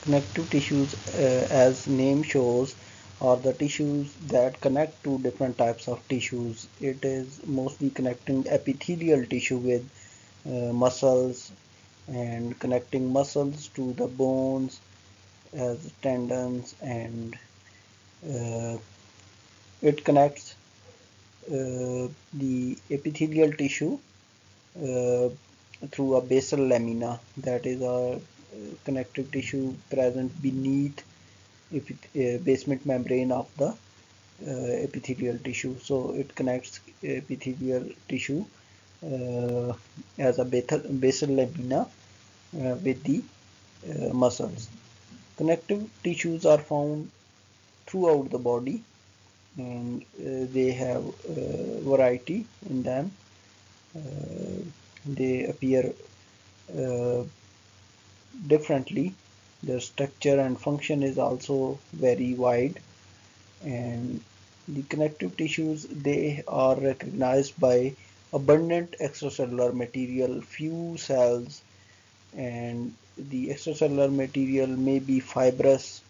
Connective tissues, as name shows, are the tissues that connect to different types of tissues. It is mostly connecting epithelial tissue with muscles, and connecting muscles to the bones as tendons, and uh, it connects the epithelial tissue uh, through a basal lamina, that is a connective tissue present beneath basement membrane of the epithelial tissue. So it connects epithelial tissue uh, as a basal lamina with the muscles. Connective tissues are found throughout the body, and they have variety in them. Uh, they appear uh, differently. Their structure and function is also very wide, and the connective tissues, they are recognized by abundant extracellular material, few cells, and the extracellular material may be fibrous,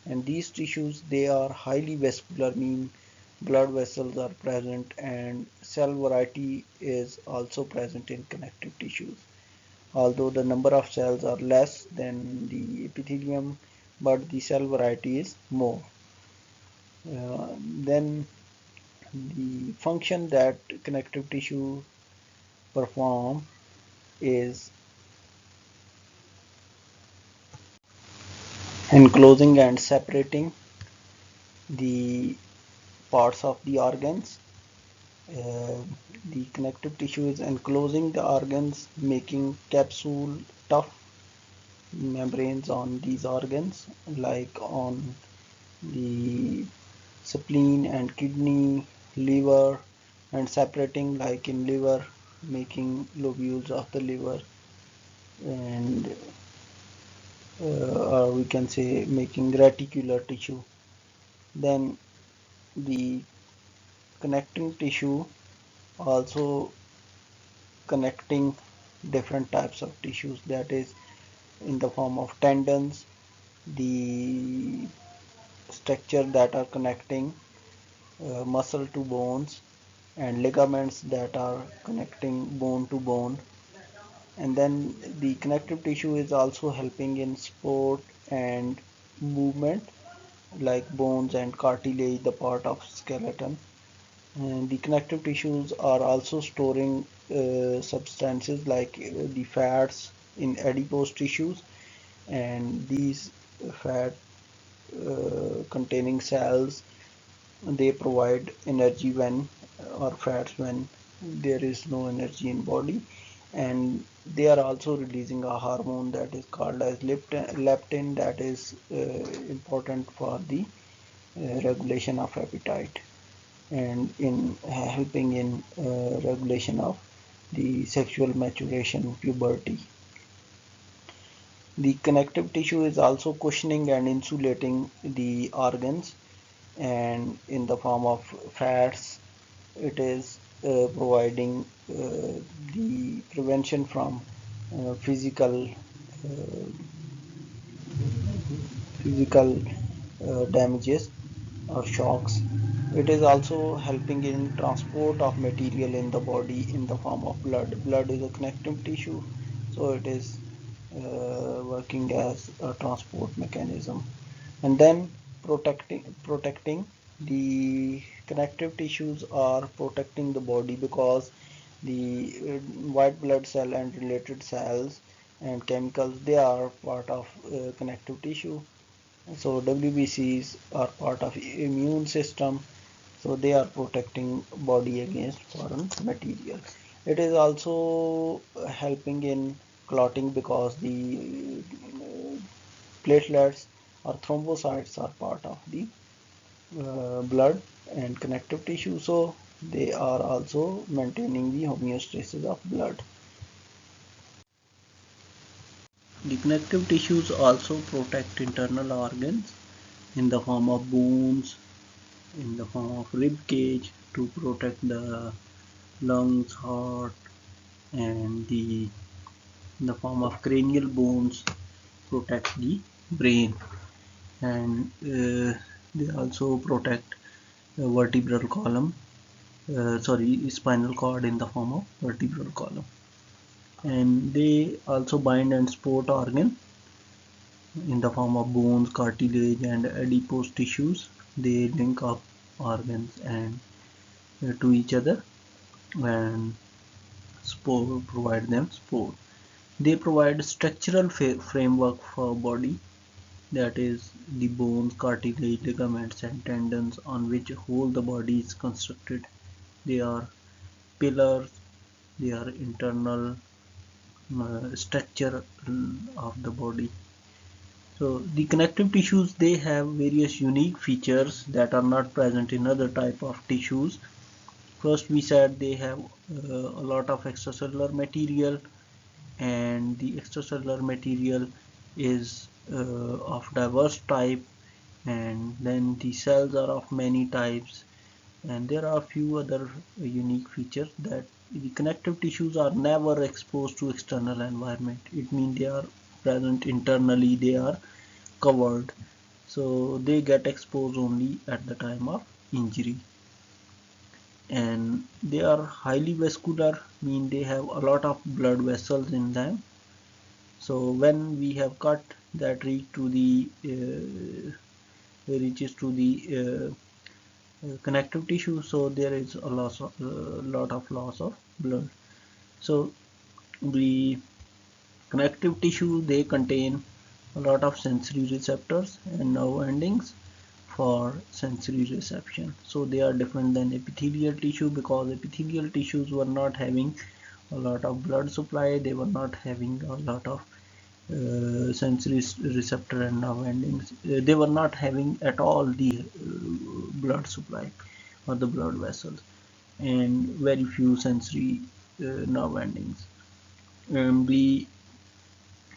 and these tissues, they are highly vascular, mean blood vessels are present, and cell variety is also present in connective tissues, although the number of cells are less than the epithelium, but the cell variety is more. Then the function that connective tissue perform is enclosing and separating the parts of the organs. Uh, the connective tissue is enclosing the organs, making capsule tough membranes on these organs, like on the spleen and kidney, liver, and separating, like in liver, making lobules of the liver, and or we can say making reticular tissue. Then the connecting tissue also connecting different types of tissues, that is in the form of tendons, the structure that are connecting muscle to bones, and ligaments that are connecting bone to bone. And then the connective tissue is also helping in sport and movement, like bones and cartilage, the part of skeleton. And the connective tissues are also storing substances like the fats in adipose tissues, and these fat containing cells, they provide energy when, or fats when there is no energy in body, and they are also releasing a hormone that is called as leptin, that is important for the regulation of appetite, and in helping in regulation of the sexual maturation, puberty. The connective tissue is also cushioning and insulating the organs, and in the form of fats, it is providing the prevention from physical uh, physical damages or shocks. It is also helping in transport of material in the body in the form of blood. Blood is a connective tissue, so it is working as a transport mechanism. And then protecting the connective tissues are protecting the body, because the white blood cell and related cells and chemicals, they are part of connective tissue. So WBCs are part of immune system, so they are protecting body against foreign material. It is also helping in clotting, because the platelets or thrombocytes are part of the blood and connective tissue, so they are also maintaining the homeostasis of blood. The connective tissues also protect internal organs in the form of bones, in the form of rib cage to protect the lungs, heart, and in the form of cranial bones protect the brain, and they also protect vertebral column, spinal cord in the form of vertebral column, and they also bind and support organ in the form of bones, cartilage, and adipose tissues. They link up organs and to each other and provide them support. They provide structural framework for body, that is the bones, cartilage, ligaments, and tendons on which whole the body is constructed. They are pillars, they are internal structure of the body. So the connective tissues, they have various unique features that are not present in other type of tissues. First, we said they have a lot of extracellular material, and the extracellular material is of diverse type, and then the cells are of many types, and there are a few other unique features that the connective tissues are never exposed to external environment. It means they are present internally, they are covered, so they get exposed only at the time of injury. And they are highly vascular, mean they have a lot of blood vessels in them. So when we have cut that reaches to the connective tissue, so there is a lot of loss of blood. So the connective tissue, they contain a lot of sensory receptors and nerve endings for sensory reception. So they are different than epithelial tissue, because epithelial tissues were not having a lot of blood supply, they were not having a lot of sensory receptor and nerve endings. They were not having at all the blood supply or the blood vessels, and very few sensory nerve endings. We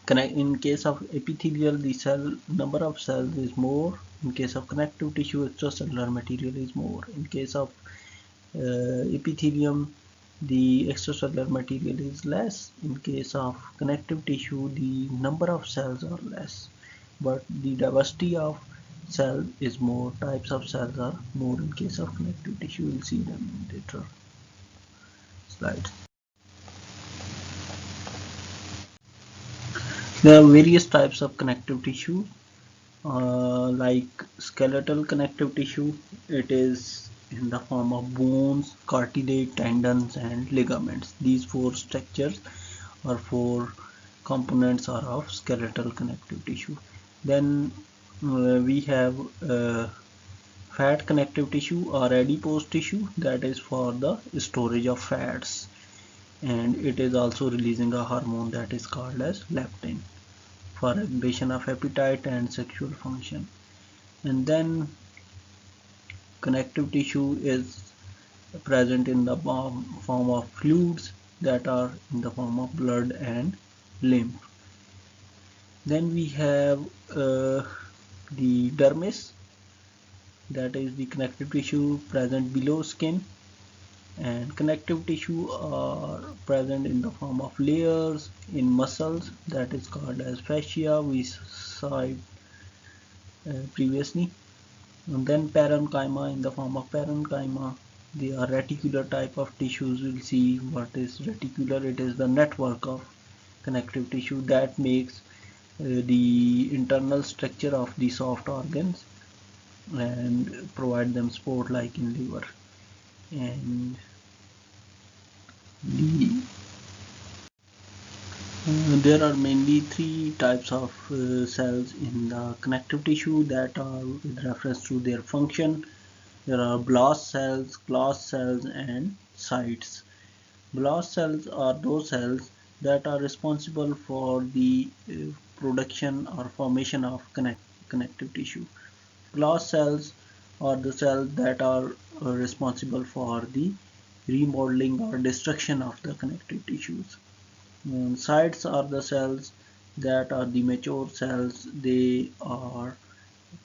connect in case of epithelial, the cell number of cells is more. In case of connective tissue, extracellular material is more. In case of epithelium, the extracellular material is less. In case of connective tissue, the number of cells are less, but the diversity of cell is more. Types of cells are more in case of connective tissue. We'll see them in later slides. There are various types of connective tissue, like skeletal connective tissue. It is in the form of bones, cartilage, tendons, and ligaments. These four structures or four components are of skeletal connective tissue. Then we have fat connective tissue or adipose tissue, that is for the storage of fats, and it is also releasing a hormone that is called as leptin for regulation of appetite and sexual function. And then connective tissue is present in the form of fluids that are in the form of blood and lymph. Then we have the dermis, that is the connective tissue present below skin, and connective tissue are present in the form of layers in muscles, that is called as fascia. We saw it previously. And then parenchyma, in the form of parenchyma, they are reticular type of tissues. We'll see what is reticular. It is the network of connective tissue that makes the internal structure of the soft organs and provide them support, like in liver. And there are mainly three types of cells in the connective tissue that are with reference to their function. There are blast cells, class cells, and cytes. Blast cells are those cells that are responsible for the production or formation of connective tissue. Class cells are the cells that are responsible for the remodeling or destruction of the connective tissues. Cytes are the cells that are the mature cells. They are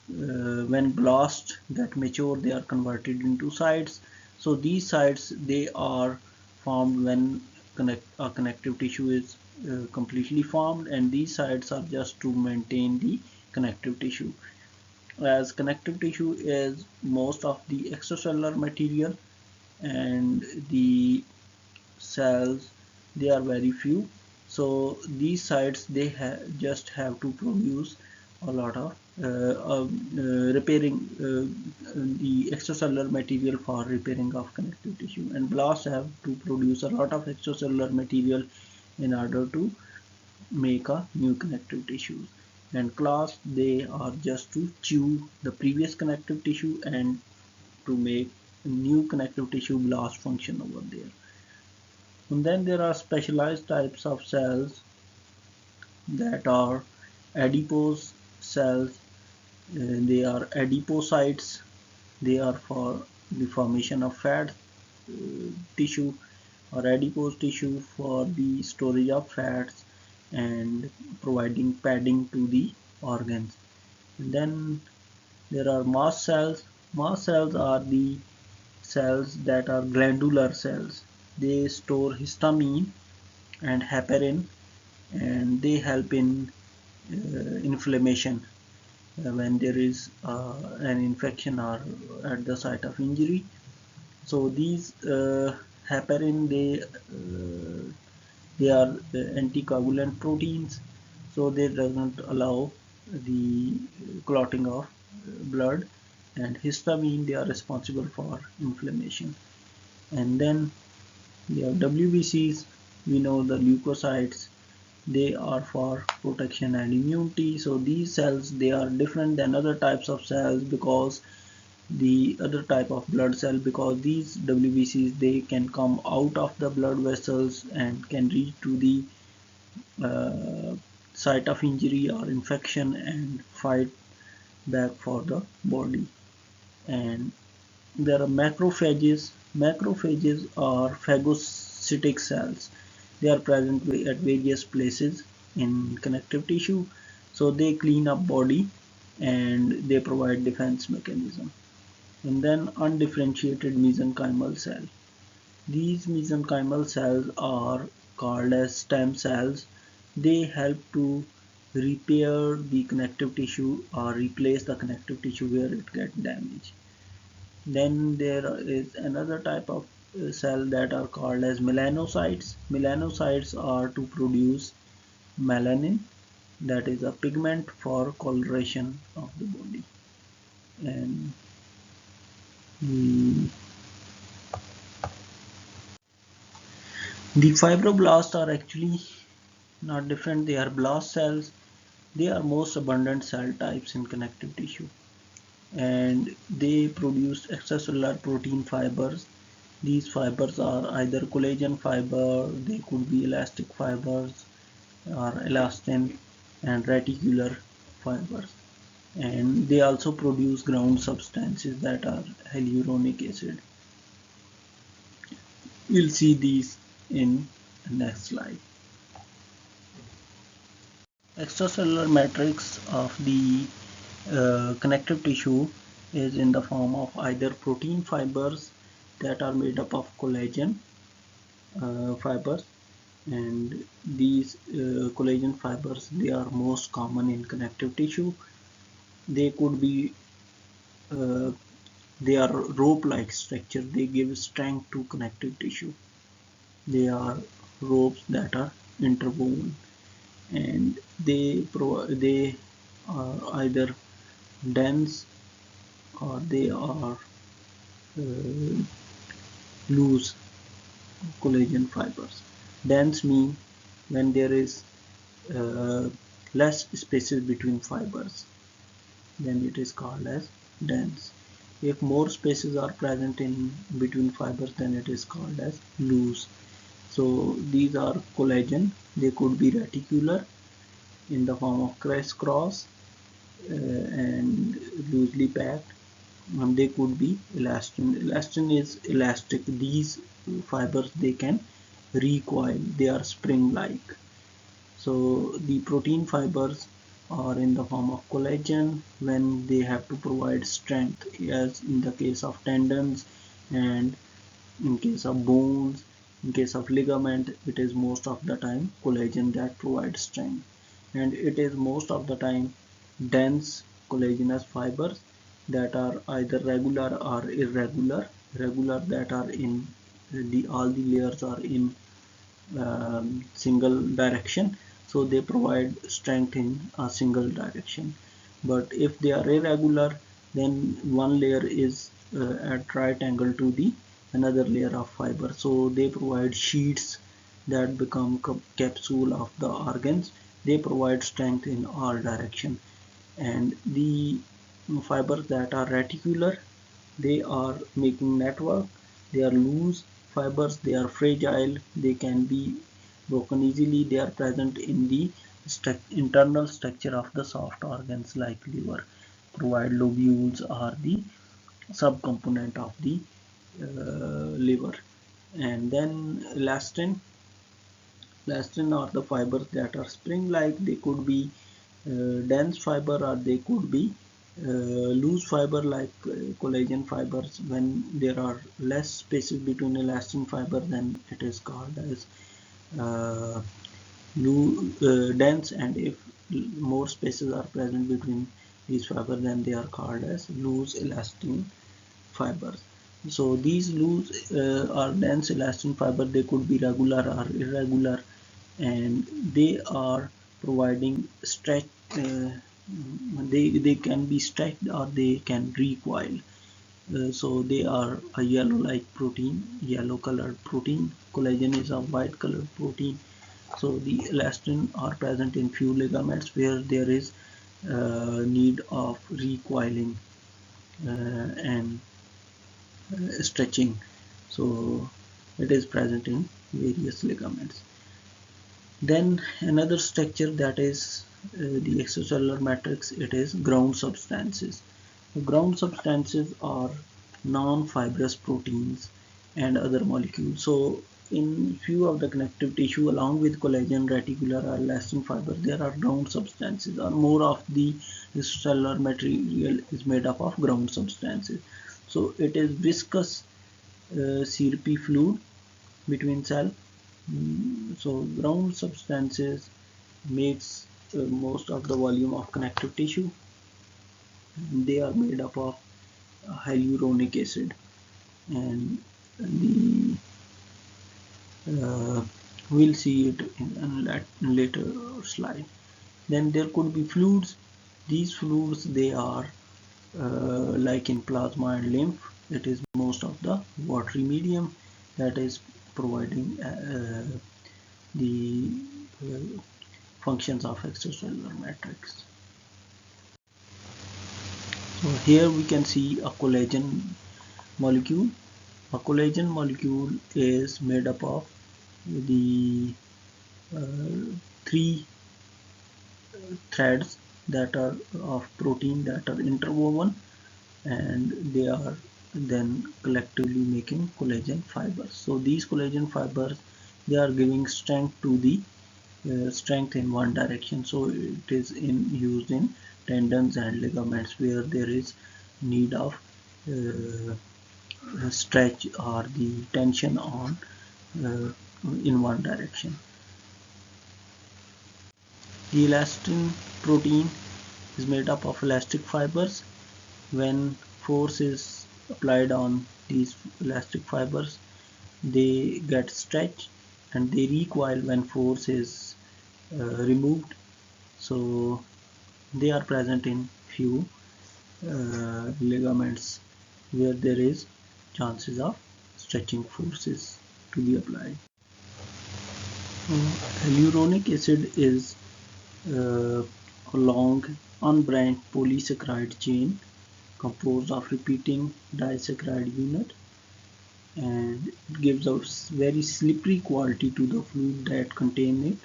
when blasts get mature, they are converted into cytes. So these cytes, they are formed when a connective tissue is completely formed, and these cytes are just to maintain the connective tissue. As connective tissue is most of the extracellular material, and the cells, they are very few, so these sites they just have to produce a lot of repairing the extracellular material for repairing of connective tissue, and blasts have to produce a lot of extracellular material in order to make a new connective tissues, and class they are just to chew the previous connective tissue and to make new connective tissue blast function over there. And then there are specialized types of cells that are adipose cells. They are adipocytes. They are for the formation of fat tissue, or adipose tissue for the storage of fats and providing padding to the organs. And then there are mast cells. Mast cells are the cells that are glandular cells. They store histamine and heparin, and they help in inflammation when there is an infection or at the site of injury. So these heparin, they are anticoagulant proteins, so they doesn't allow the clotting of blood, and histamine, they are responsible for inflammation. And then we have WBCs. We know the leukocytes, they are for protection and immunity. So these cells, they are different than other types of cells, because the other type of blood cell, because these WBCs, they can come out of the blood vessels and can reach to the uh, site of injury or infection and fight back for the body. And there are macrophages. Macrophages are phagocytic cells. They are present at various places in connective tissue. So they clean up body and they provide defense mechanism. And then undifferentiated mesenchymal cell. These mesenchymal cells are called as stem cells. They help to repair the connective tissue or replace the connective tissue where it gets damaged. Then there is another type of cell that are called as melanocytes. Melanocytes are to produce melanin, that is a pigment for coloration of the body. And mm, the fibroblasts are actually not different. They are blast cells. They are most abundant cell types in connective tissue, and they produce extracellular protein fibers. These fibers are either collagen fiber, they could be elastic fibers or elastin, and reticular fibers. And they also produce ground substances that are hyaluronic acid. We'll see these in the next slide. Extracellular matrix of the connective tissue is in the form of either protein fibers that are made up of collagen fibers, and these collagen fibers, they are most common in connective tissue. They could be uh, they are rope-like structure. They give strength to connective tissue. They are ropes that are interwoven, and they are either dense or they are uh, loose collagen fibers. Dense mean when there is uh, less spaces between fibers, then it is called as dense. If more spaces are present in between fibers, then it is called as loose. So these are collagen. They could be reticular in the form of crisscross and loosely packed. They could be elastin. Elastin is elastic. These fibers, they can recoil. They are spring-like. So the protein fibers are in the form of collagen when they have to provide strength, as in the case of tendons, and in case of bones, in case of ligament, it is most of the time collagen that provides strength, and it is most of the time dense collagenous fibers that are either regular or irregular. Regular that are in all the layers are in single direction, so they provide strength in a single direction. But if they are irregular, then one layer is at right angle to the another layer of fiber, so they provide sheets that become capsule of the organs. They provide strength in all direction. And the fibers that are reticular, they are making network. They are loose fibers, they are fragile, they can be broken easily. They are present in the internal structure of the soft organs like liver, provide lobules are the subcomponent of the liver. And then elastin are the fibers that are spring like. They could be dense fiber or they could be loose fiber like collagen fibers. When there are less spaces between elastin fiber, then it is called as uh, dense, and if more spaces are present between these fibers, then they are called as loose elastin fibers. So these loose or dense elastin fiber, they could be regular or irregular, and they are providing stretch. They can be stretched or they can recoil. So they are a yellow like protein, yellow colored protein. Collagen is a white colored protein. So the elastin are present in few ligaments where there is need of recoiling and stretching. So it is present in various ligaments. Then another structure that is the extracellular matrix, it is ground substances. The ground substances are non-fibrous proteins and other molecules. So in few of the connective tissue along with collagen, reticular or elastin fiber, there are ground substances, or more of the cellular material is made up of ground substances. So it is viscous syrupy fluid between cell. So ground substances makes most of the volume of connective tissue. They are made up of hyaluronic acid, and the uh, we'll see it in a later slide. Then there could be fluids. These fluids, they are like in plasma and lymph. It is most of the watery medium that is providing the functions of extracellular matrix. So here we can see a collagen molecule. A collagen molecule is made up of the three threads that are of protein that are interwoven, and they are then collectively making collagen fibers. So these collagen fibers, they are giving strength to the strength in one direction. So it is used in tendons and ligaments where there is need of stretch or the tension on uh, in one direction. The elastin protein is made up of elastic fibers. When force is applied on these elastic fibers, they get stretched and they recoil when force is removed. So they are present in few ligaments where there is chances of stretching forces to be applied. Hyaluronic acid is a long unbranched polysaccharide chain composed of repeating disaccharide unit, and it gives a very slippery quality to the fluid that contain it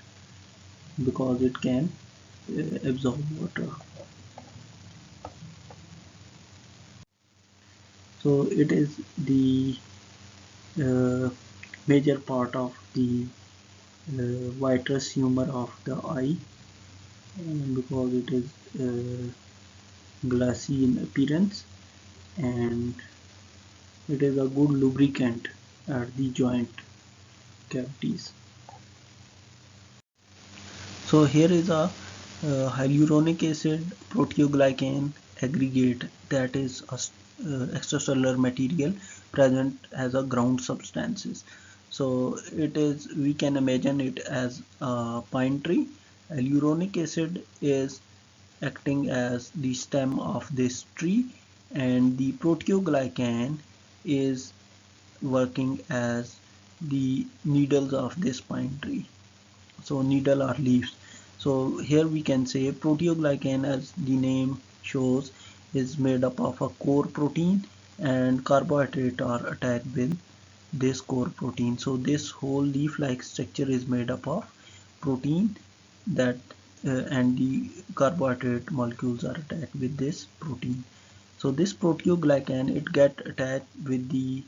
because it can absorb water. So it is the uh, major part of the vitreous humor of the eye, because it is glassy in appearance, and it is a good lubricant at the joint cavities. So here is a Hyaluronic acid, proteoglycan aggregate, that is a extracellular material present as a ground substances. So it is, we can imagine it as a pine tree. Hyaluronic acid is acting as the stem of this tree, and the proteoglycan is working as the needles of this pine tree. So needle or leaves. So here we can say proteoglycan, as the name shows, is made up of a core protein, and carbohydrates are attached with this core protein. So this whole leaf-like structure is made up of protein that and the carbohydrate molecules are attached with this protein. So this proteoglycan, it get attached with the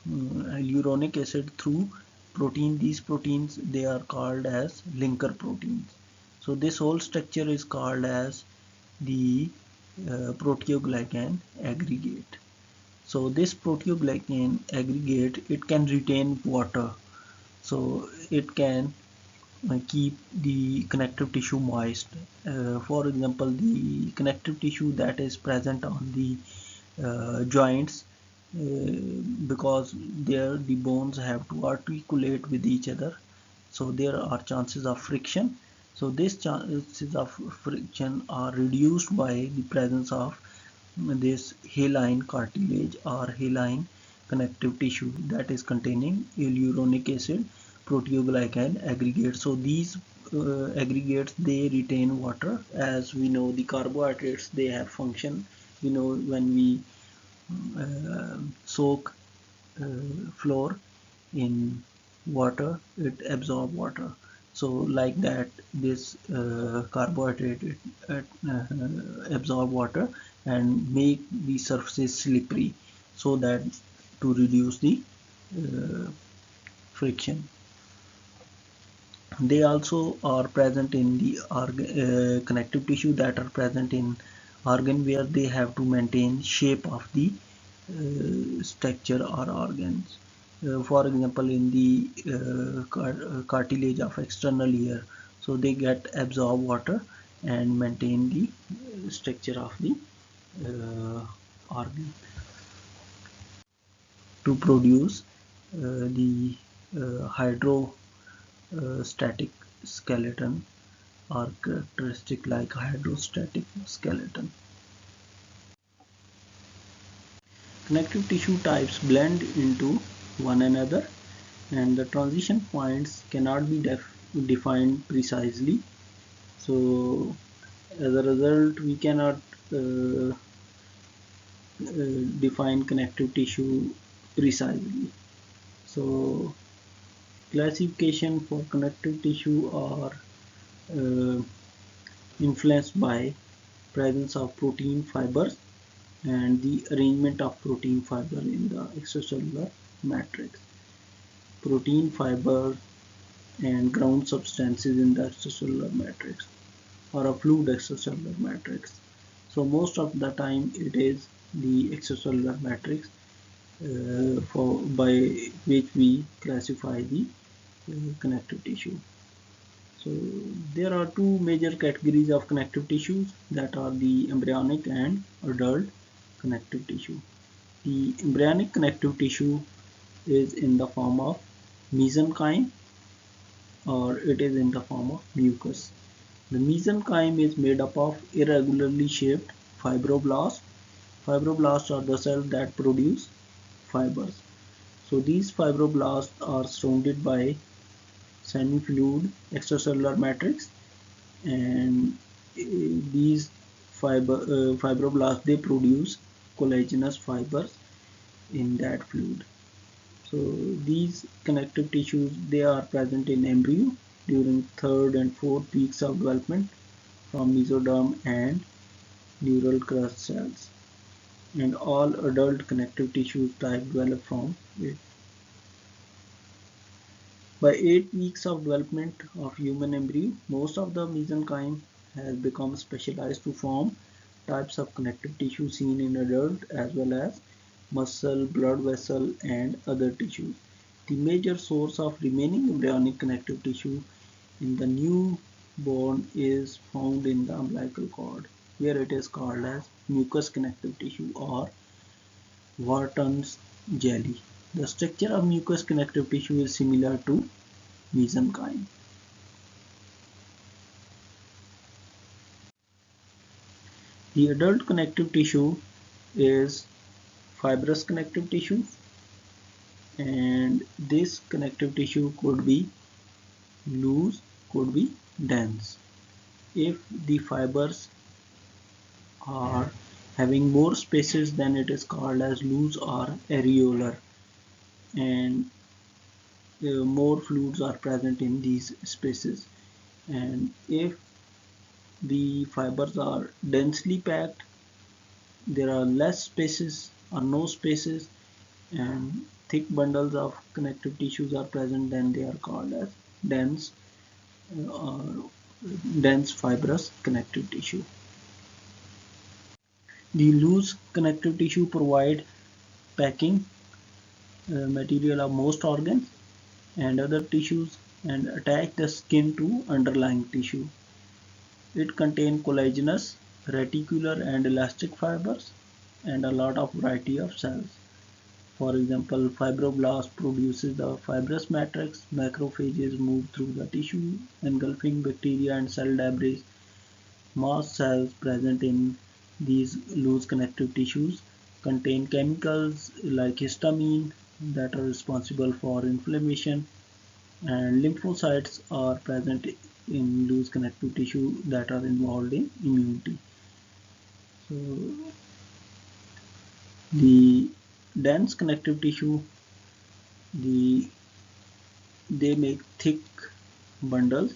hyaluronic acid through protein. These proteins, they are called as linker proteins. So this whole structure is called as the proteoglycan aggregate. So this proteoglycan aggregate, it can retain water, so it can keep the connective tissue moist. For example, the connective tissue that is present on the joints, because there the bones have to articulate with each other, so there are chances of friction. So these chances of friction are reduced by the presence of this haline cartilage or haline connective tissue that is containing hyaluronic acid proteoglycan aggregates. So these aggregates, they retain water. As we know, the carbohydrates, they have function. We know when we soak flour in water, it absorb water. So like that, this carbohydrate, absorb water and make the surfaces slippery, so that to reduce the uh, friction. They also are present in the connective tissue that are present in organ, where they have to maintain shape of the structure or organs. For example, in the cartilage of external ear, so they get absorb water and maintain the structure of the organ to produce the hydrostatic skeleton, or characteristic like hydrostatic skeleton. Connective tissue types blend into one another, and the transition points cannot be defined precisely. So as a result, we cannot define connective tissue precisely. So classification for connective tissue are uh, influenced by presence of protein fibers and the arrangement of protein fiber in the extracellular matrix. Protein fiber and ground substances in the extracellular matrix, or a fluid extracellular matrix. So most of the time it is the extracellular matrix for by which we classify the connective tissue. So there are two major categories of connective tissues, that are the embryonic and adult connective tissue. The embryonic connective tissue is in the form of mesenchyme, or it is in the form of mucus. The mesenchyme is made up of irregularly shaped fibroblasts. Fibroblasts are the cells that produce fibers. So these fibroblasts are surrounded by semi-fluid extracellular matrix, and these fibroblasts, they produce collagenous fibers in that fluid. So these connective tissues, they are present in embryo during third and fourth weeks of development from mesoderm and neural crust cells, and all adult connective tissues type develop from it. By 8 weeks of development of human embryo, most of the mesenchyme has become specialized to form types of connective tissue seen in adult, as well as muscle, blood vessel, and other tissues. The major source of remaining embryonic connective tissue in the new bone is found in the umbilical cord, where it is called as mucous connective tissue or Wharton's jelly. The structure of mucous connective tissue is similar to mesenchyme. The adult connective tissue is fibrous connective tissue, and this connective tissue could be loose, could be dense. If the fibers are having more spaces, then it is called as loose or areolar, and more fluids are present in these spaces. And if the fibers are densely packed, there are less spaces or no spaces, and thick bundles of connective tissues are present, then they are called as dense or dense fibrous connective tissue. The loose connective tissue provide packing material of most organs and other tissues and attach the skin to underlying tissue. It contains collagenous, reticular and elastic fibers and a lot of variety of cells. For example, fibroblast produces the fibrous matrix, macrophages move through the tissue, engulfing bacteria and cell debris. Mast cells present in these loose connective tissues contain chemicals like histamine that are responsible for inflammation, and lymphocytes are present in loose connective tissue that are involved in immunity. So the dense connective tissue, they make thick bundles,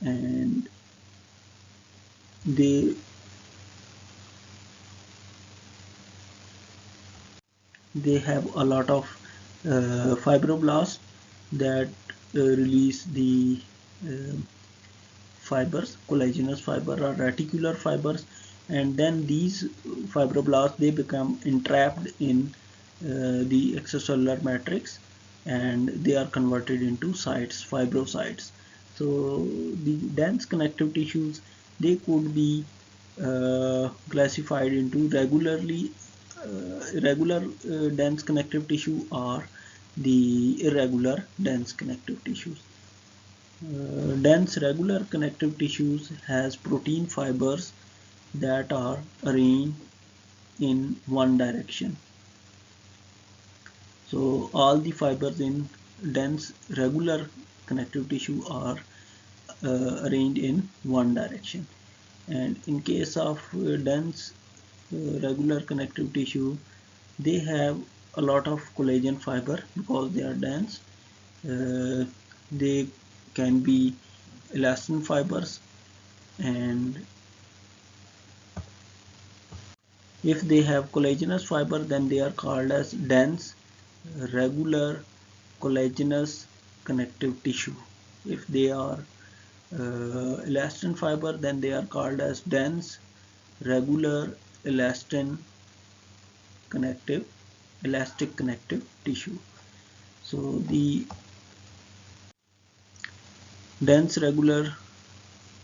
and they have a lot of fibroblasts that release the uh, fibers, collagenous fiber or reticular fibers, and then these fibroblasts, they become entrapped in the extracellular matrix, and they are converted into cytes, fibrocytes. So the dense connective tissues, they could be classified into regular dense connective tissue or the irregular dense connective tissues. Dense regular connective tissues has protein fibers that are arranged in one direction. So all the fibers in dense regular connective tissue are arranged in one direction. And in case of dense regular connective tissue, they have a lot of collagen fiber because they are dense. They can be elastin fibers, and if they have collagenous fiber, then they are called as dense regular collagenous connective tissue. If they are elastin fiber, then they are called as dense regular elastin connective elastic connective tissue. So the dense regular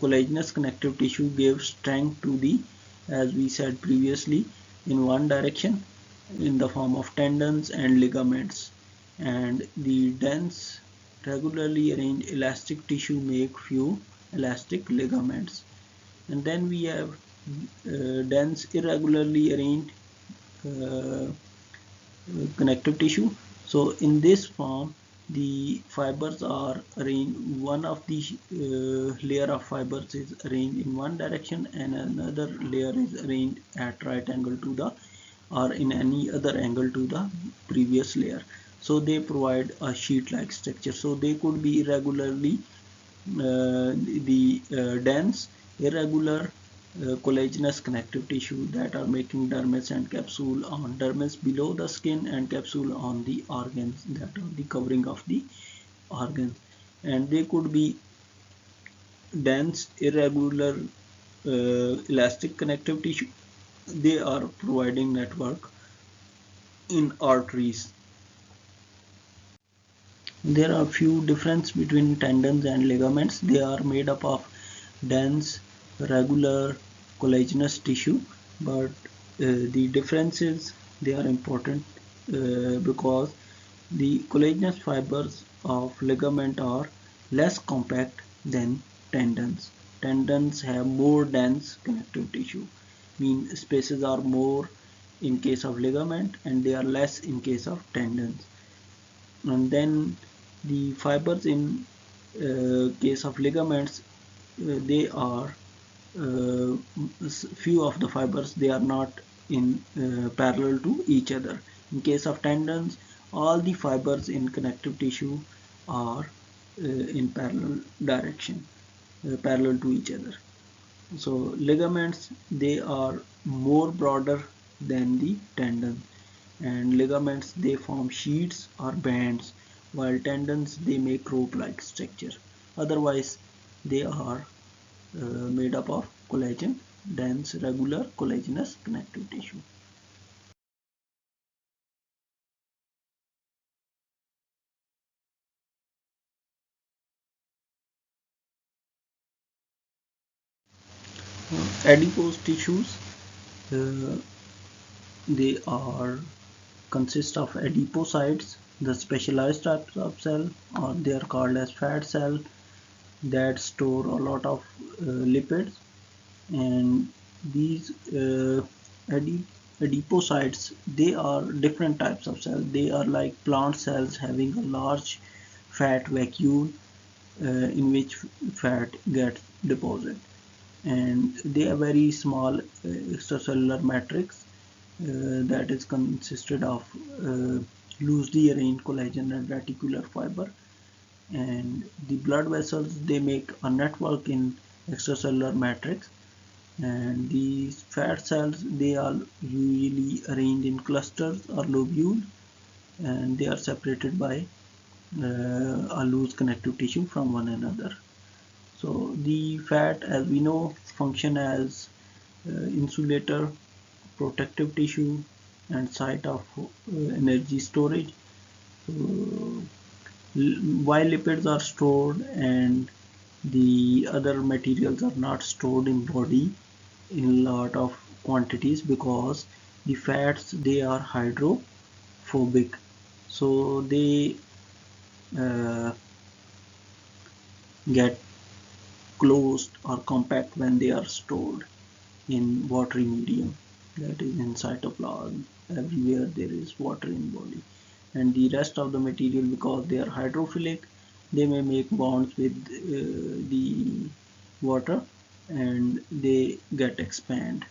collagenous connective tissue gives strength to the, as we said previously, in one direction in the form of tendons and ligaments, and the dense regularly arranged elastic tissue make few elastic ligaments. And then we have dense irregularly arranged uh, connective tissue. So in this form, the fibers are arranged, one of the layer of fibers is arranged in one direction and another layer is arranged at right angle to the, or in any other angle to the previous layer. So they provide a sheet like structure. So they could be irregularly the dense irregular collagenous connective tissue that are making dermis and capsule on dermis below the skin and capsule on the organs, that are the covering of the organs. And they could be dense irregular elastic connective tissue. They are providing network in arteries. There are few difference between tendons and ligaments. They are made up of dense, regular, collagenous tissue, but the differences they are important because the collagenous fibers of ligament are less compact than tendons. Tendons have more dense connective tissue, mean spaces are more in case of ligament and they are less in case of tendons. And then the fibers in case of ligaments, they are uh, few of the fibers they are not in parallel to each other. In case of tendons, all the fibers in connective tissue are in parallel direction, parallel to each other. So ligaments they are more broader than the tendon, and ligaments they form sheets or bands, while tendons they make rope-like structure. Otherwise, they are made up of collagen, dense, regular, collagenous connective tissue. Adipose tissues, uh, they are consist of adipocytes, the specialized types of cell, or they are called as fat cell that store a lot of lipids. And these adipocytes they are different types of cells. They are like plant cells having a large fat vacuole in which fat gets deposited, and they are very small extracellular matrix that is consisted of uh, loosely arranged collagen and reticular fiber. And the blood vessels they make a network in extracellular matrix, and these fat cells they are usually arranged in clusters or lobules, and they are separated by a loose connective tissue from one another. So the fat, as we know, function as insulator, protective tissue, and site of energy storage. So, while lipids are stored and the other materials are not stored in body in lot of quantities, because the fats they are hydrophobic, so they uh, get closed or compact when they are stored in watery medium, that is in cytoplasm. Everywhere there is water in body, and the rest of the material, because they are hydrophilic, they may make bonds with the water and they get expand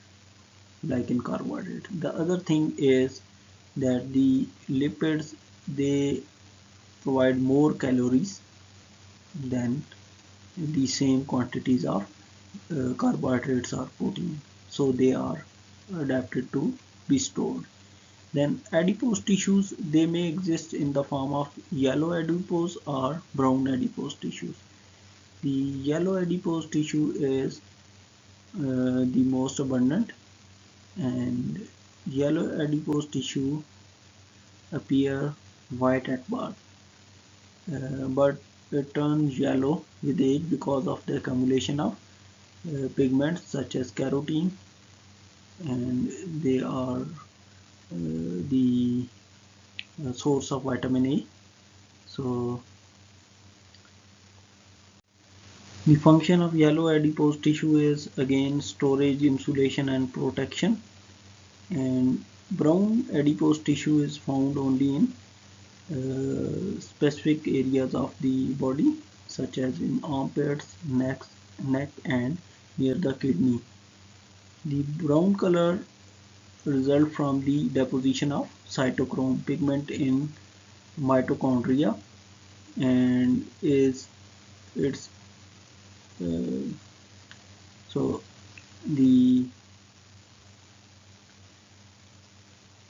like in carbohydrate. The other thing is that the lipids they provide more calories than the same quantities of carbohydrates or protein, so they are adapted to be stored. Then adipose tissues they may exist in the form of yellow adipose or brown adipose tissues. The yellow adipose tissue is the most abundant, and yellow adipose tissue appear white at birth, but it turns yellow with age because of the accumulation of pigments such as carotene, and they are the source of vitamin A. So the function of yellow adipose tissue is again storage, insulation, and protection. And brown adipose tissue is found only in specific areas of the body, such as in armpits, neck, and near the kidney. The brown color result from the deposition of cytochrome pigment in mitochondria, and is it's uh, so the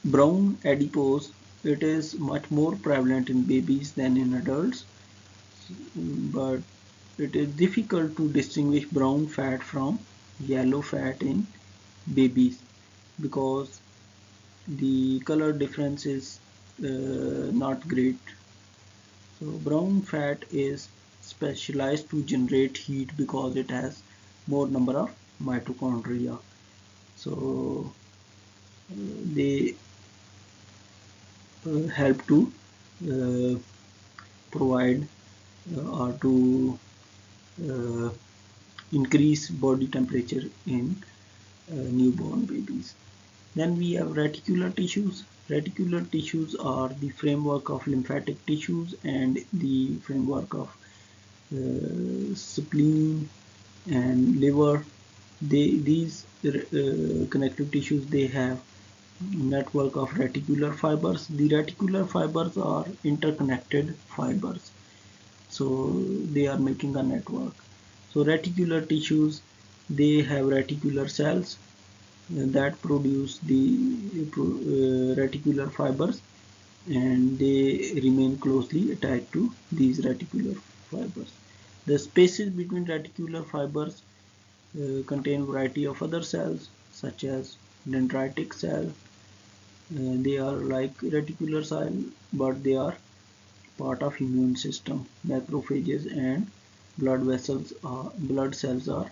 brown adipose it is much more prevalent in babies than in adults, but it is difficult to distinguish brown fat from yellow fat in babies because the color difference is not great. So brown fat is specialized to generate heat because it has more number of mitochondria. So they help to uh, provide or to uh, increase body temperature in newborn babies. Then we have reticular tissues. Reticular tissues are the framework of lymphatic tissues and the framework of spleen and liver. These connective tissues, they have network of reticular fibers. The reticular fibers are interconnected fibers, so they are making a network. So reticular tissues, they have reticular cells that produce the reticular fibers, and they remain closely attached to these reticular fibers. The spaces between reticular fibers contain variety of other cells such as dendritic cell. They are like reticular cell, but they are part of immune system. Macrophages and blood cells are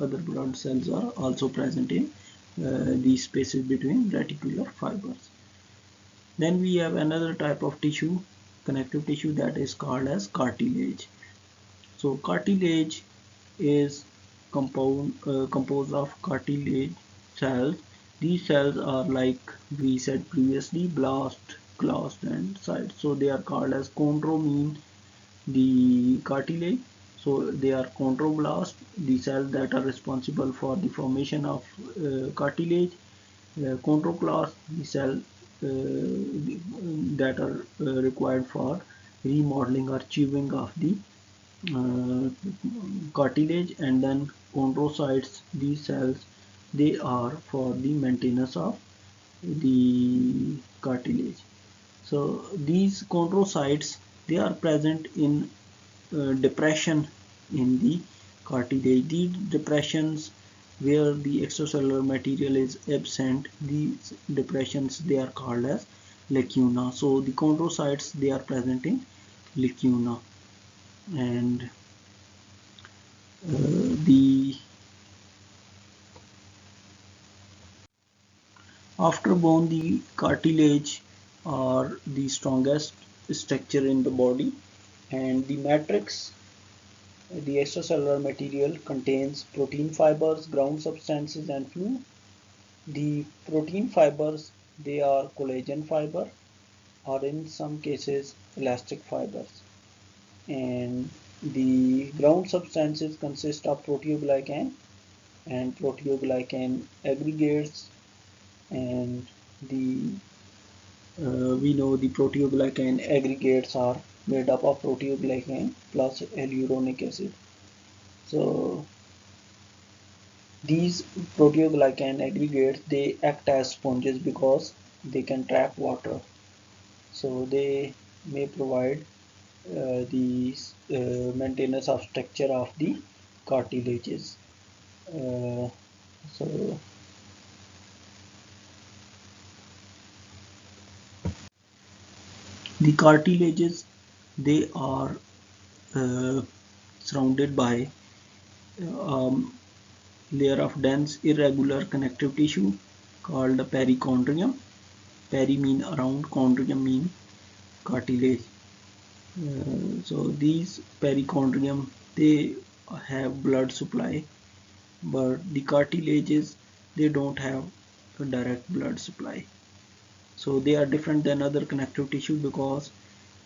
other blood cells are also present in these spaces between reticular fibers. Then we have another type of tissue, connective tissue, that is called as cartilage. So cartilage is composed of cartilage cells. These cells are, like we said previously, blast, clast, and cyst. So they are called as chondromine, the cartilage. So they are chondroblast, the cells that are responsible for the formation of cartilage. Chondroclast, the cell that are required for remodeling or chewing of the uh, cartilage. And then chondrocytes, these cells, they are for the maintenance of the cartilage. So these chondrocytes, they are present in depression in the cartilage. These depressions where the extracellular material is absent, these depressions, they are called as lacuna. So the chondrocytes, they are present in lacuna. And the after bone, the cartilage are the strongest structure in the body, and the matrix, the extracellular material, contains protein fibers, ground substances, and fluid. The protein fibers, they are collagen fiber, or in some cases elastic fibers. And the ground substances consist of proteoglycan and proteoglycan aggregates. And the we know the proteoglycan aggregates are made up of proteoglycan plus hyaluronic acid. So these proteoglycan aggregates, they act as sponges because they can trap water. So they may provide the maintenance of structure of the cartilages. Uh, so the cartilages, they are uh, surrounded by um, layer of dense irregular connective tissue called the perichondrium. Peri mean around, chondrium mean cartilage. So these perichondrium, they have blood supply, but the cartilages, they don't have a direct blood supply. So they are different than other connective tissue because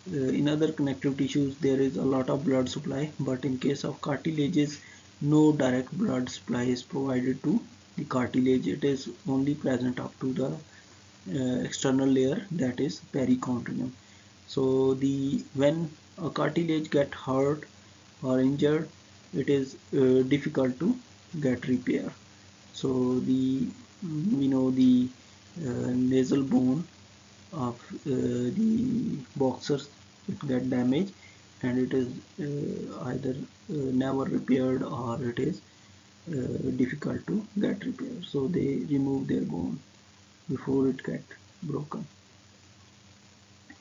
in other connective tissues there is a lot of blood supply, but in case of cartilages, no direct blood supply is provided to the cartilage. It is only present up to the external layer, that is perichondrium. So the when a cartilage get hurt or injured, it is difficult to get repair. So the we know the nasal bone of the boxers, it get damaged, and it is either never repaired or it is difficult to get repaired. So they remove their bone before it get broken.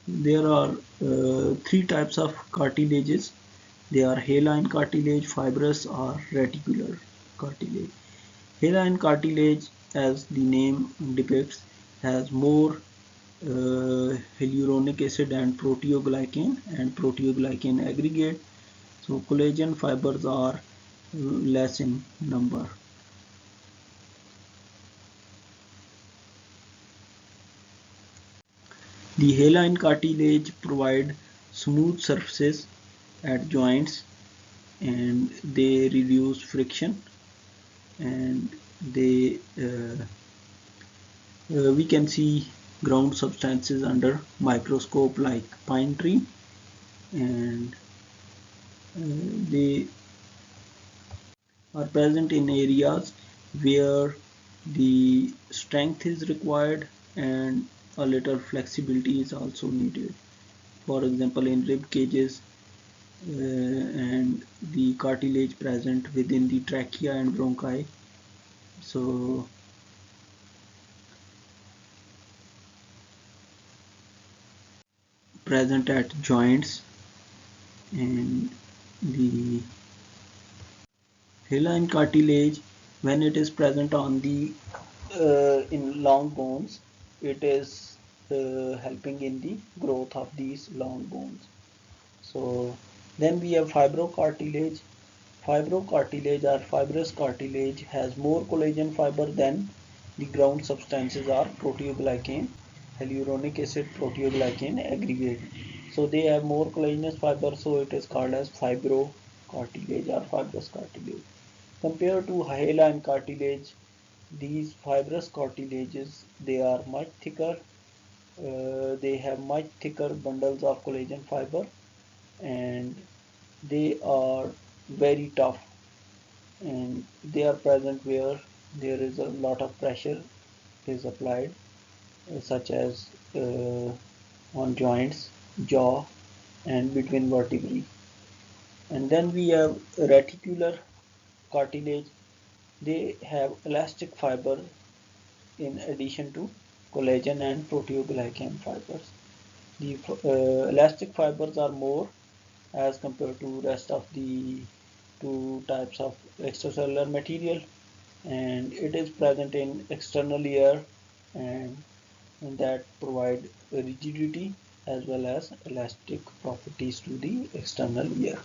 There are three types of cartilages. They are hyaline cartilage, fibrous or reticular cartilage. Hyaline cartilage, as the name depicts, has more hyaluronic acid and proteoglycan aggregate. So collagen fibers are less in number. The hyaline cartilage provide smooth surfaces at joints, and they reduce friction, and they we can see ground substances under microscope like pine tree, and they are present in areas where the strength is required and a little flexibility is also needed. For example, in rib cages and the cartilage present within the trachea and bronchi. So present at joints, and the hyaline cartilage, when it is present on the in long bones, it is helping in the growth of these long bones. So then we have fibrocartilage. Fibrocartilage or fibrous cartilage has more collagen fiber than the ground substances are proteoglycan, hyaluronic acid, proteoglycan aggregate. So they have more collagenous fiber, so it is called as fibrocartilage or fibrous cartilage. Compared to hyaline cartilage, these fibrous cartilages, they are much thicker. They have much thicker bundles of collagen fiber, and they are very tough, and they are present where there is a lot of pressure is applied, such as on joints, jaw, and between vertebrae. And then we have reticular cartilage. They have elastic fiber in addition to collagen and proteoglycan fibers. The elastic fibers are more as compared to rest of the two types of extracellular material, and it is present in external layer, and that provide rigidity as well as elastic properties to the external layer.